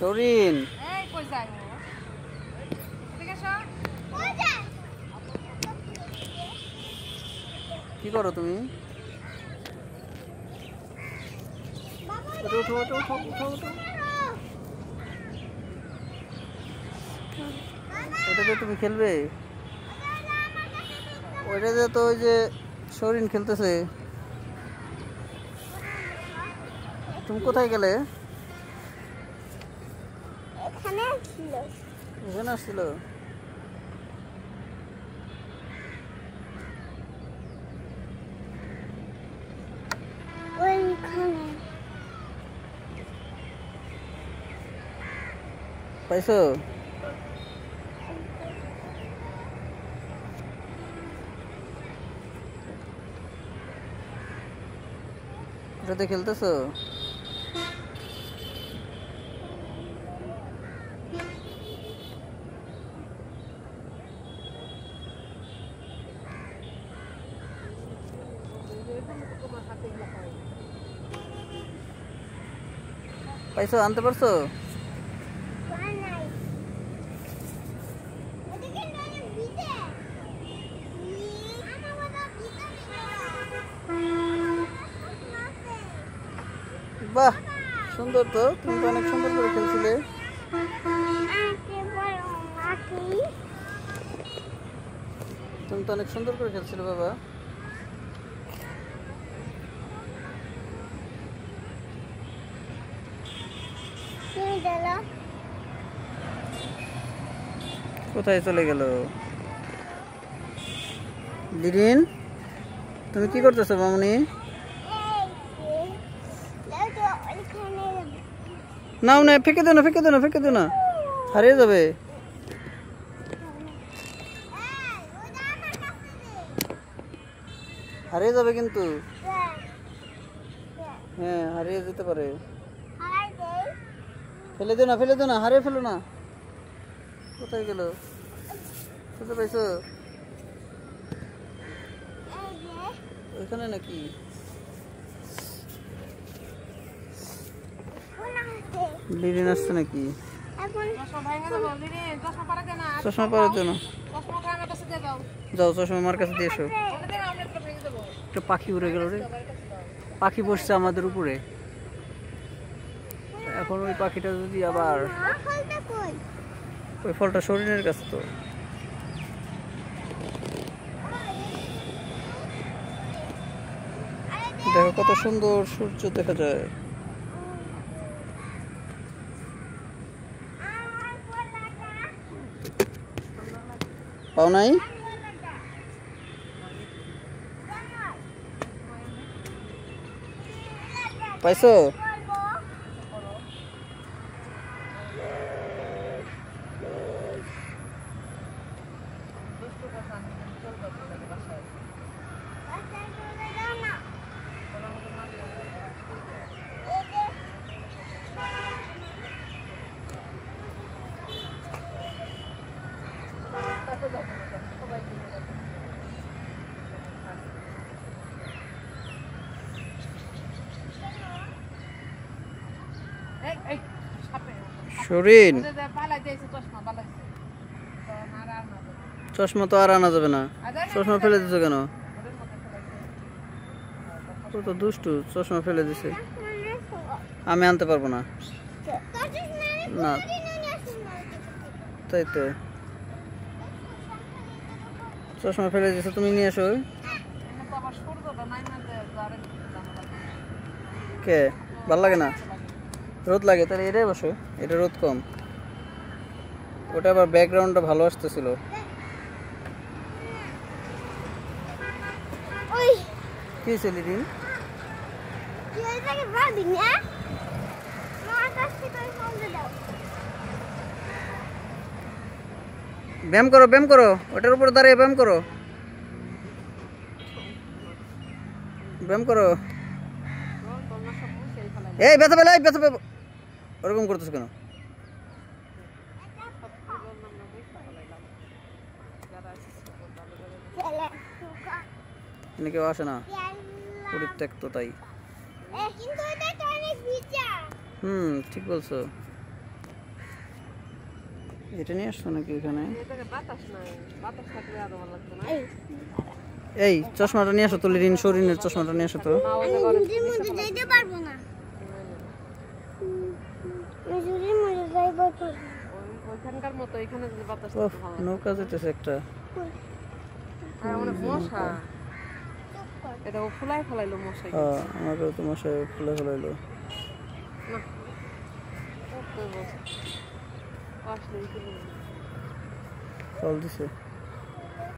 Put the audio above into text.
শরীন কি করো তুমি? উঠো উঠো উঠো উঠো উঠো। ওটাতে তুমি খেলবে? ওইটাতে তো ওই যে শরীন খেলতেছে। তুমি কোথায় গেলে? এখানে আসছিল। পাইছো? ওটাতে খেলতেছো? পাইছো? আনতে পারছো? বাহ, সুন্দর তো। তুমি তো অনেক সুন্দর করে খেলছিলে। তুমি তো অনেক সুন্দর করে খেলছিলে বাবা। কোথায় চলে গেল লিরিন? তুমি কি করতেছো মামনি? নাও না, ফেঁকে দো না, ফেঁকে দো না, ফেঁকে দো না, হারিয়ে যাবে। হারিয়ে যাবে কিন্তু। হ্যাঁ, হারিয়ে যেতে পারে। ফেলে দো না, ফেলে দো না, হারিয়ে ফেলো না। কোথায় গেল? কোথায় পাইছো? ওইখানে নাকি? লিরিন আসছে নাকি? চশমা পরার জন্য যাও, চশমা আমার কাছে দিয়ে এসো। একটা পাখি উড়ে গেল রে। পাখি বসছে আমাদের উপরে। এখন ওই পাখিটা যদি আবার, ওই ফলটা শরীরের কাছে তো। দেখো কত সুন্দর সূর্য দেখা যায়। পাও নাই? পাইছো? শরীন, চশমা তো আর আনা যাবে না। চশমা ফেলে দিছো কেন? তো দুষ্টু, চশমা ফেলে দিছে। আমি আনতে পারবো না। না, তাই তো। চশমা ফেলে দিছো, তুমি নিয়ে এসো। কে? ভাল লাগে না? রোদ লাগে, তাহলে এটাই বসো। এটা রোদ কম। ওটা আবার ব্যাকগ্রাউন্ডটা ভালো আসতেছিল। কি হয়েছে লিরিন? ব্যায়াম করো, ব্যায়াম করো। ওটার উপর দাঁড়িয়ে ব্যায়াম করো, ব্যায়াম করো। এই ব্যথা পেলে, ব্যথা পেলে ওরকম করতেছো কেন? কেউ আসে না, পরিত্যক্ত তাই। ঠিক বলছো। এটা নিয়ে আসছো নাকি এখানে? বাতাস নাই, বাতাস থাকলে আরো ভালো লাগতো না। এই চশমাটা নিয়ে আসো তো, লিরিন শরীরের চশমাটা নিয়ে আসো তো। ওইখানকার মতো এখানে যদি বাতাস ওহ, নৌকা যেতেছে একটা। মশা, এটা ও ফুলাই ফেলাইলো মশাই। আমাকেও তো মশাই ফুলে ফেলাইলো। কল দিছে।